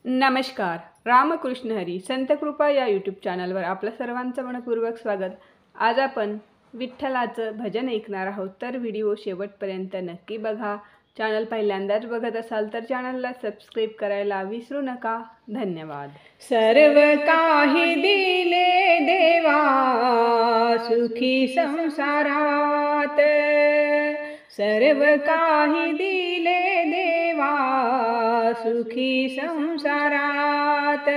नमस्कार. रामकृष्ण हरी संतकृपा या यूट्यूब चॅनलवर आपलं सर्वांचं मनपूर्वक स्वागत. आज आपण विठ्ठलाचं भजन ऐकणार आहोत, तर व्हिडिओ शेवटपर्यंत नक्की बघा. चॅनल पहिल्यांदाच बघत असाल तर चॅनलला सबस्क्राईब करायला विसरू नका. धन्यवाद. सर्व काही दिले देवा सुखी संसारात, सर्व काही दिले देवा सुखी संसारात.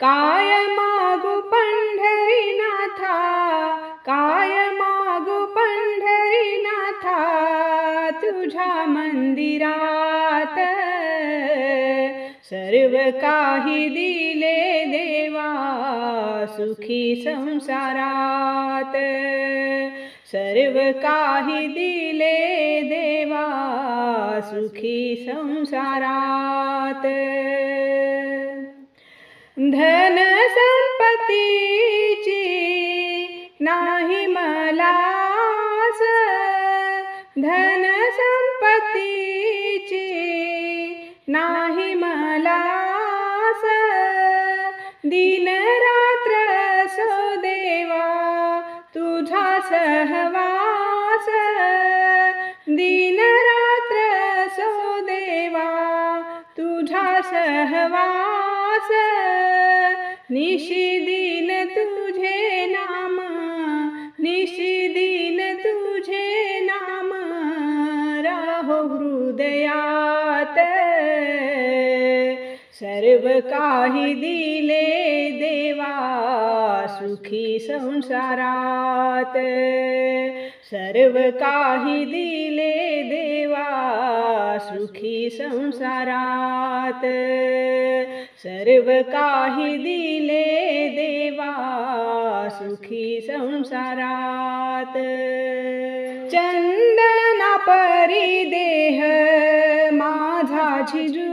काय मागू पंढरीनाथा, काय मागू पंढरीनाथा तुझ्या मंदिरात. सर्व काही दिले देवा सुखी संसारात, सर्व काही दिले देवा सुखी संसारात. धन संपत्तीची नाही मला आस, धन संपत्तीची नाही मला आस. दिन रात्र सो देवा तुझा सहवास, दिन रात्र सो देवा तुझा सहवास. निशिदिन तुझे नाम, निशिदिन तुझे नाम राहो हृदयात. सर्व काही दिले देवा सुखी संसारात, सर्व काही दिले देवा सुखी संसारात, सर्व काही दिले देवा सुखी संसारात. चंदना परी देह माझा झिजू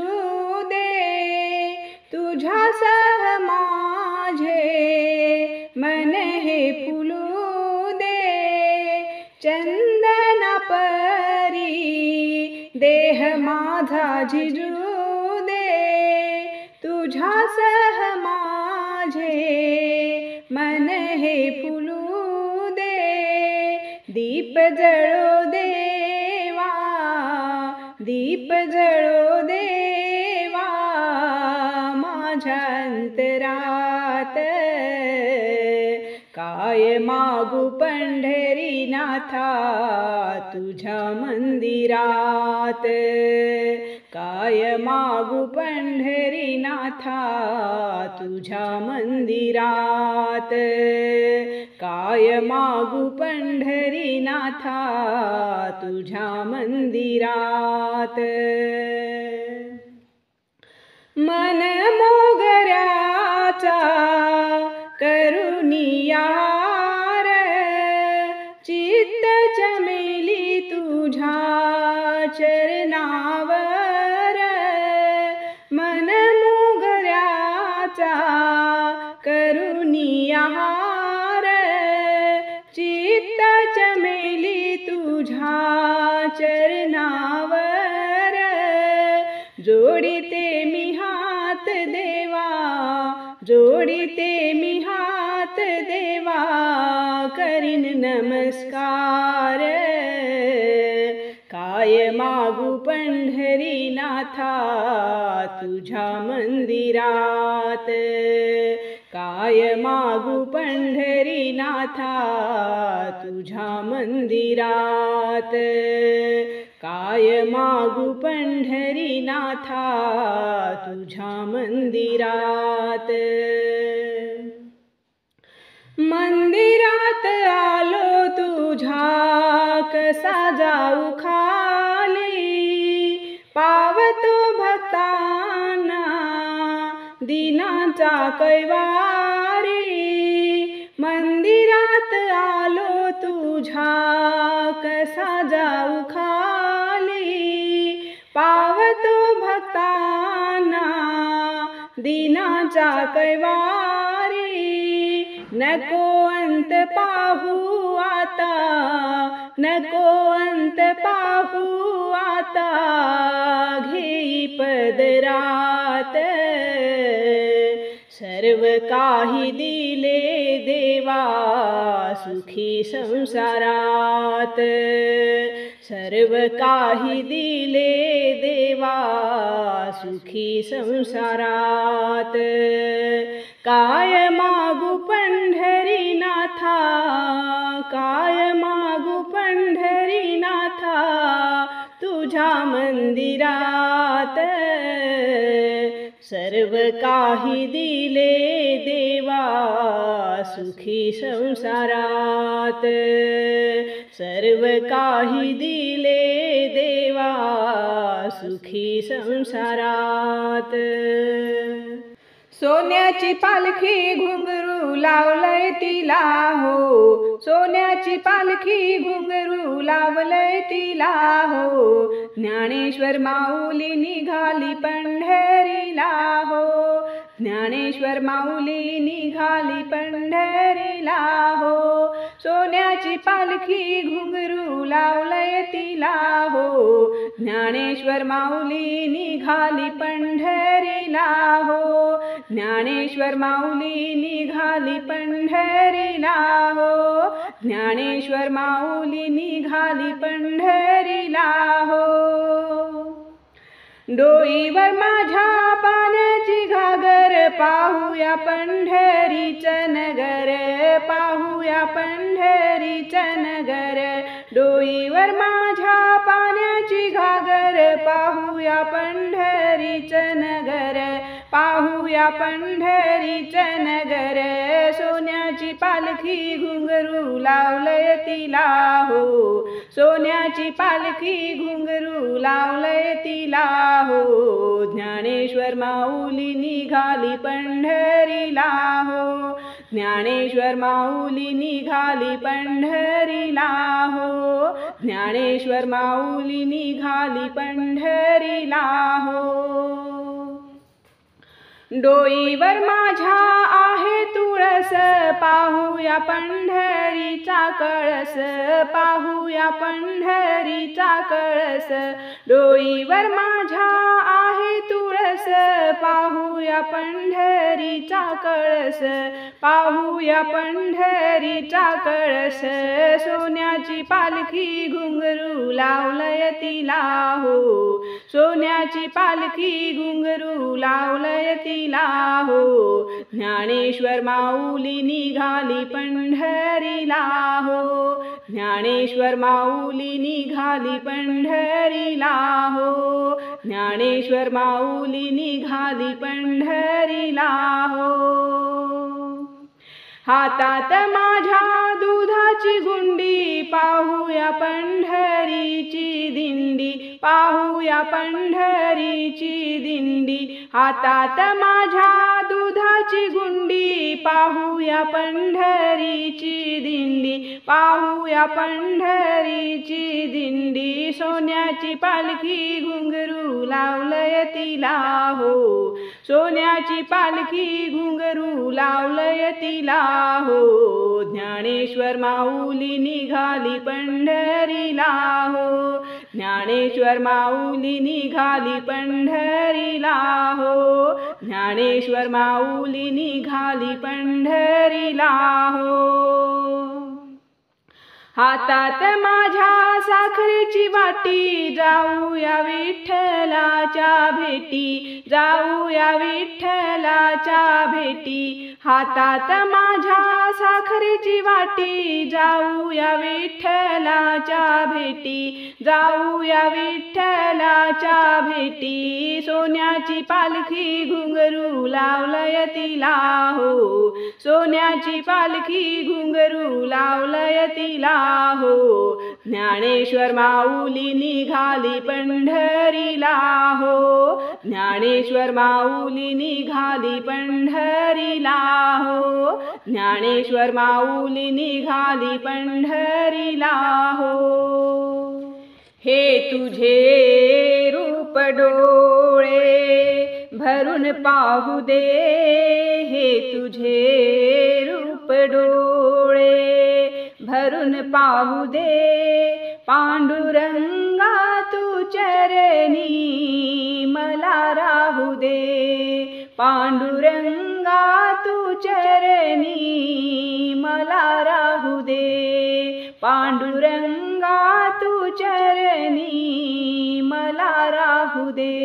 दे, तुझ्या सह माझे मन हे फुलू दे. चंदना परी देह माझा झिजू दे, तुझ्या सह माझे मन हे फुलू दे. दीप जळो देवा, दीप जळो देवा माझ्या अंतरात. काय मागू पंढरीनाथा तुझ्या मंदिरात, काय मागू पंढरीनाथा तुझ्या मंदिरात. काय मागू पंढरीनाथा तुझ्या मंदिरात. मन मोगऱ्याचा करुनियार, चित्त चमेली तुझ्या चरणावर. मन मोगऱ्याचा करुनियार, चित्त चमेली तुझ्या चरणावर. जोडिते मी हात देवा, जोडिते मी हात देवा करीन नमस्कार. काय मागू पंढरीनाथा तुझ्या मंदिरात, काय मागू पंढरीनाथा तुझ्या मंदिरात. काय मागू पंढरीनाथा तुझ्या मंदिरात. मंदिरात आलो तुझ्या कसा जाऊ खाली, पावतो भक्तांना दिनाचा कैवारी. मंदिरात आलो तुझ्या कसा जाऊ खाली, पावतो भक्तांना दिनाचा कैवारी. नको अंत पाहू आता, नको अंत पाहू आता, घेई पदरात. सर्व काही दिले देवा सुखी संसारात, सर्व काही दिले देवा सुखी संसारात. काय मागू पंढरीनाथा, काय मागू पंढरीनाथा तुझ्या मंदिरात. सर्व काही दिले देवा सुखी संसारात, सर्व काही दिले देवा सुखी संसारात. सोन्याची पालखी घुंगरू लावलंय तिला हो, सोन्याची पालखी घुंगरू लावलंय तिला हो. ज्ञानेश्वर माऊली निघाली पंढरीला हो, ज्ञानेश्वर माऊली निघाली पंढरीला हो. सोन्याची पालखी घुंगरू लावलंय तिला हो, ज्ञानेश्वर माऊली निघाली पंढरीला हो, ज्ञानेश्वर माऊली निघाली पंढरीला हो, ज्ञानेश्वर माऊली निघाली पंढरीला हो. डोईवर माझ्या पाण्याची घागर पाहूया पंढरीचं नगर, पाहूया पंढरीचं नगर. डोईवर माझ्या पाण्याची घागर पाहूया पंढरीचं नगर, पाहूया पंढरीचं नगर. सोन्याची पालखी घुंगरू लावलंय तिला हो, सोन्याची पालखी घुंगरू लावलंय तिला हो. ज्ञानेश्वर माऊली निघाली पंढरीला हो, ज्ञानेश्वर माऊली निघाली पंढरीला हो, ज्ञानेश्वर माऊली निघाली पंढरीला हो. डोईवर माझ्या आहे तुळस पाहूया पंढरीचा कळस, पाहूया पंढरीचा कळस. डोईवर माझ्या आहे तुळस पाहूया पंढरीचा कळस, पाहूया पंढरीचा कळस. सोन्याची पालखी घुंगरू लावलंय तिला हो, सोन्याची पालखी घुंगरू लावलंय तिला हो. ज्ञानेश्वर माऊली निघाली पंढरीला हो, ज्ञानेश्वर माऊली निघाली पंढरीला हो, ज्ञानेश्वर माऊली निघाली पंढरीला हो. हातात माझ्या दुधाची गुंडी पाहूया पंढरीची दिंडी, पाहूया पंढरीची दिंडी. हातात माझ्या दुधाची गुंडी पाहूया पंढरीची दिंडी, पाहूया पंढरीची दिंडी. सोन्याची पालखी घुंगरू लावलंय तिला हो, सोन्याची पालखी घुंगरू लावलंय तिला हो. ज्ञानेश्वर माऊली निघाली पंढरीला हो, ज्ञानेश्वर माऊली निघाली पंढरीला हो, ज्ञानेश्वर माऊली निघाली पंढरीला हो. हातात माझ्या साखरेची वाटी जाऊया विठ्ठलाच्या भेटी, जाऊया विठ्ठलाच्या भेटी. हातात माझ्या साखरेची वाटी जाऊया विठ्ठलाच्या भेटी, जाऊया विठ्ठलाच्या भेटी. सोन्याची पालखी घुंगरू लावलंय तिला हो, सोन्याची पालखी घुंगरू लावलंय तिला हो. ज्ञानेश्वर माऊली निघाली पंढरीला हो, ज्ञानेश्वर माऊली निघाली पंढरीला हो, ज्ञानेश्वर माऊली निघाली पंढरीला हो. हे तुझे रूप डोळे भरून पाहू दे, हे तुझे रूप डोळे भरून पाहू दे. पांडुरंगा तू चरणी मला राहू दे, पांडुरंगा तू चरणी मला राहू दे, पांडुरंगा तू चरणी मला राहू दे।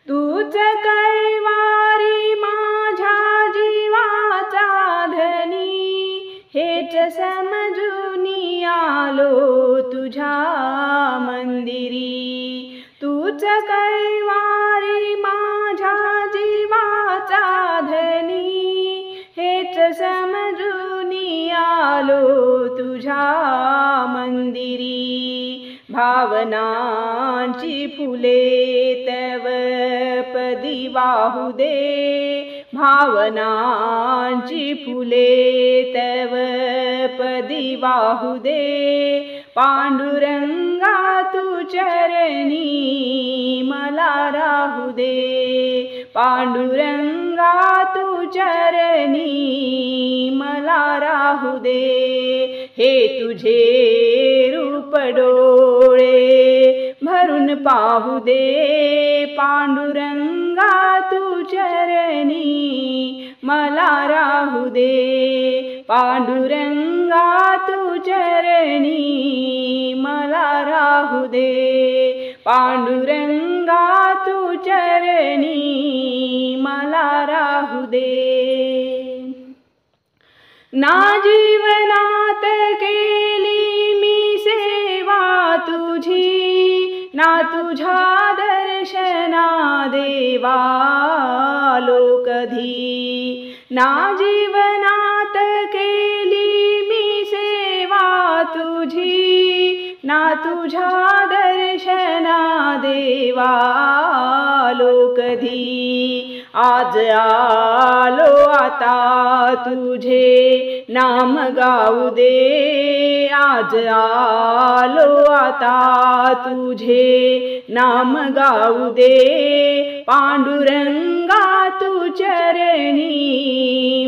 तूच कैवारी माझ्या जीवाचा धनी, हेच समजून आलो तुझ्या मंदिरी। तूच कैवारी माझ्या जीवाचा धनी, हेच समजून आलो तुझ्या मंदिरी। भावनांची फुले तव पदी वाहू दे, भावनांची फुले तव पदी वाहू दे। पांडुरंगा तू चरणी मला राहू दे, पांडुरंगा तू चरणी मला राहू दे। हे तुझे रूप डोळे भरून पाहू दे, पांडुरंगा तू चरणी मला राहू दे, पांडुरंगा तू चरणी मला राहू दे, पांडुरंगा तू चरणी मला राहू दे। ना जीवनात केली मी सेवा तुझी, ना तुझ्या दर्शना देवा आलो कधी। ना जीवनात केली मी सेवा तुझी, ना तुझ्या दर्शना देवा आलो कधी। आज आलो आता तुझे नाम गाऊ दे, आज आलो आता तुझे नाम गाऊ दे। पांडुरंगा तू चरणी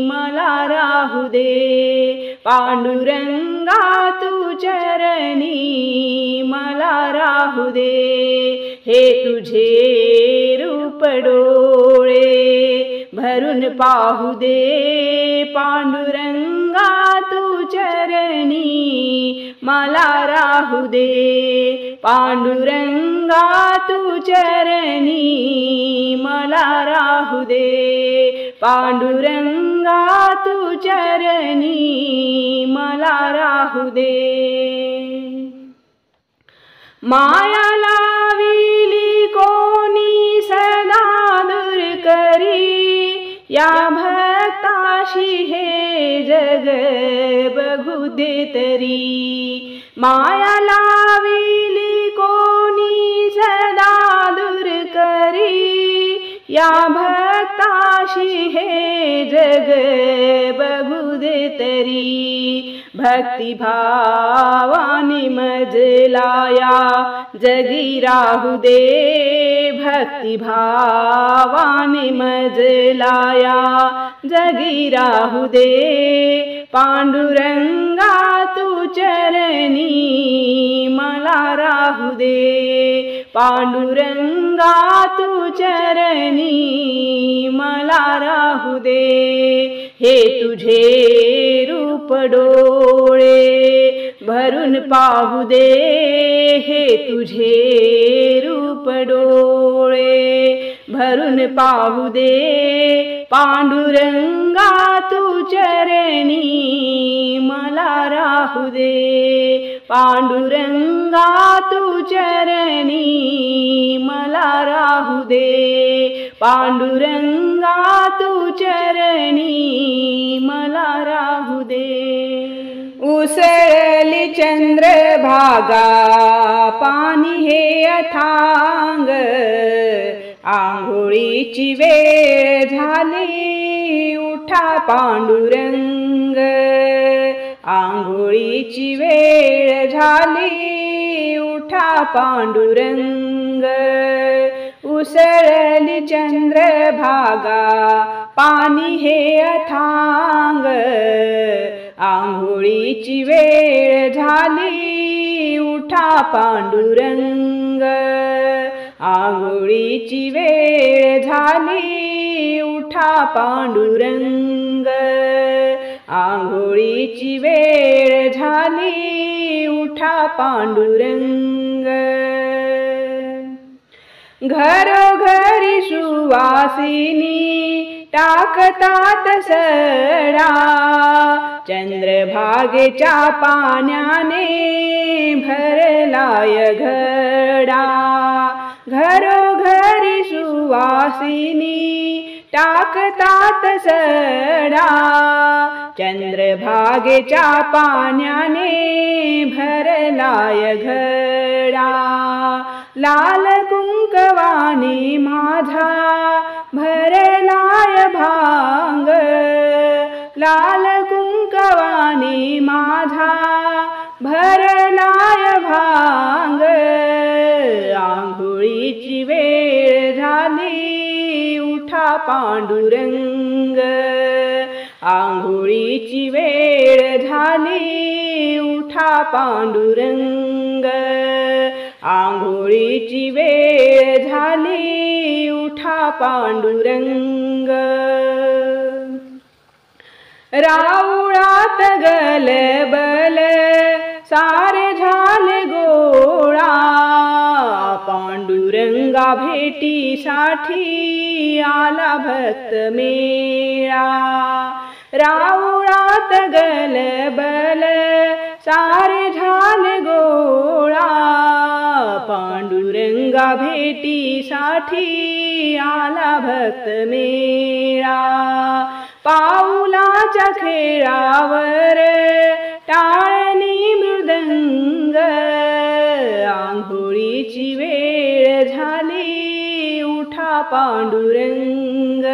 मला राहू दे, पांडुरंगा तू चरणी मला राहू दे। हे तुझे रूप डोळे भरून पाहू दे, पांडुरंगा तू चरणी मला राहू दे, पांडुरंगा तू चरणी मला राहू दे, पांडुरंगा तू चरणी मला राहू दे। माया लाविली कोणी सदा दूर करी, या भक्ताशी हे जग बघू दे तरी। माया लाविली कोणी सदा दूर करी, या भक्ताशी हे जग बघू दे तरी। भक्ती भावानी मजलाया जगी राहू दे, भक्ती भावानी मजलाया जगी राहू दे। पांडुरंगा तू चरणी मला राहू दे, पांडुरंगा तू चरणी मला राहू दे। हे तुझे रूप डोळे भरून पाहू दे, हे तुझे रूप डोळे भरून पाहू दे। पांडुरंगा तू चरणी मला राहू दे, पांडुरंगा तू चरणी मला राहू दे, पांडुरंगा तू चरणी मला राहू दे। उसळली चंद्रभागा पाणी हे अथांग, आंघोळीची वेळ झाली उठा पांडुरंग, आंघोळीची वेळ झाली उठा पांडुरंग। उसळली चंद्रभागा पाणी हे अथांग, आंघोळीची वेळ झाली उठा पांडुरंग, आंघोळीची वेळ झाली उठा पांडुरंग, आंघोळीची वेळ झाली उठा पांडुरंग. घरोघरी सुवासिनी टाकतात सडा, चंद्रभागेच्या पाण्याने भरलाय घडा. घरोघरी सुवासिनी टाकतात सडा, चंद्रभागेच्या पाण्याने भरलाय घडा. लाल कुंकवाने माझा भरलाय भांग, लाल कुंकवाने माझा भरलाय भांग. आंघोळीची वेळ झाली उठा पांडुरंग, आंघोळीची वेळ झाली उठा पांडुरंग, आंघोळीची वेळ झाली उठा पांडुरंग. राऊळात गलबल सारे झाले गोळा, पांडुरंगा भेटीसाठी आला भक्त मेळा. राऊळात गलबल सारे झाले गोळा, पांडुरंगा भेटीसाठी आला भक्त मेळा. पाऊलाच्या खेळावर टाळणी मृदंग, आंघोळीची वेळ झाली उठा पांडुरंग,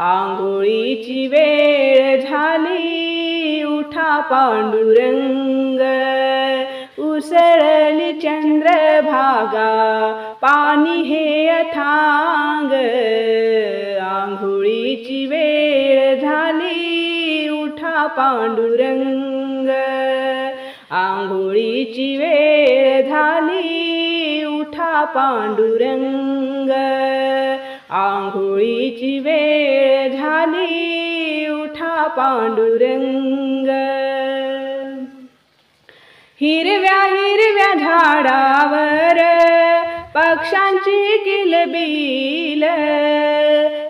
आंघोळीची वेळ झाली उठा पांडुरंग. उसळली चंद्रभागा पाणी हे अथांग, आंघोळीची वेळ झाली उठा पांडुरंग, आंघोळीची वेळ झाली उठा पांडुरंग, आंघोळीची वेळ झाली उठा पांडुरंग. हिरव्या हिरव्या झाडावर पक्ष्यांची किलबिल,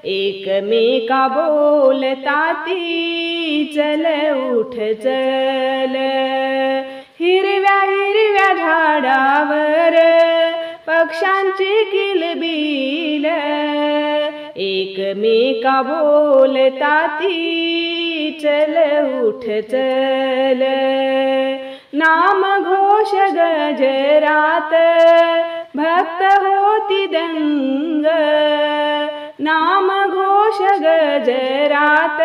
एकमेका बोलताती चल उठ चल. हिरव्या हिरव्या झाडावर पक्ष्यांची किलबिल, एकमेका बोलताती चल उठ चल. नाम घोष गजरात भक्त होती दंग, नाम घोष गजरात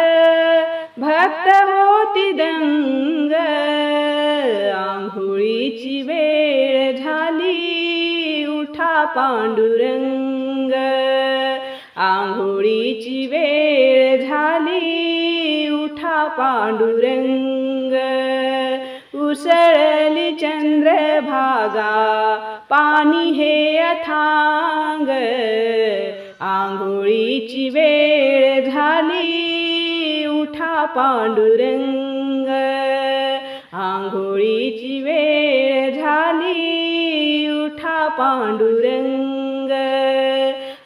भक्त होती दंग. आंघोळीची वेळ झाली उठा पांडुरंग, आंघोळीची वेळ झाली उठा पांडुरंग. उसळली चंद्रभागा पाणी हे अथांग, आंघोळीची वेळ झाली उठा पांडुरंग, आंघोळीची वेळ झाली उठा पांडुरंग,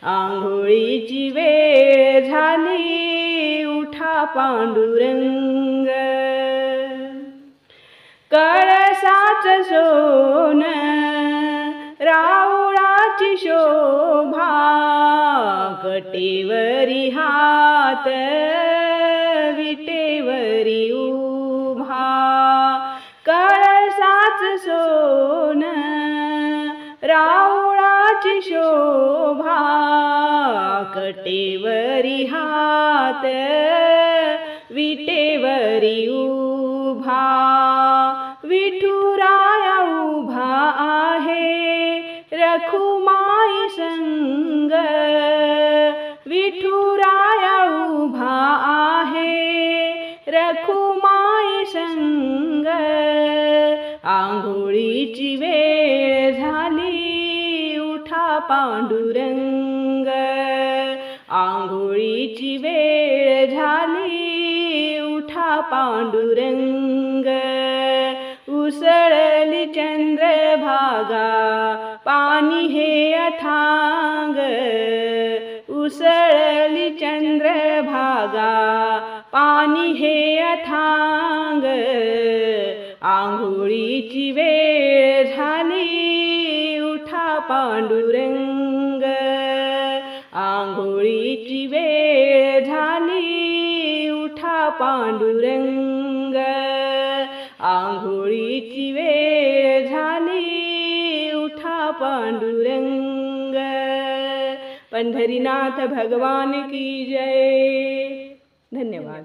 आंघोळीची वेळ झाली उठा पांडुरंग. कळसाचं सोन राऊळाची शोभा, कटेवरी हात विटेवरी उभा. कळसाचं सोन राऊळाची शोभा, कटेवरी हात विटेवरी उभा. विठुराया उभा आहे रखुमाई संग, विठुराया उभा आहे रखुमाई संग. आंघोळीची वेळ झाली उठा पांडुरंग आंघोळीची वेळ झाली उठा पांडुरंग उसळली चंद्रभागा पाणी हे अथांग उसळली चंद्रभागा पाणी हे अथांग आंघोळीची वेळ झाली उठा पांडुरंग आंघोळीची वेळ झाली उठा पांडुरंग आंघोळीची वेळ झाली उठा पांडुरंग पंढरीनाथ भगवान की जय. धन्यवाद.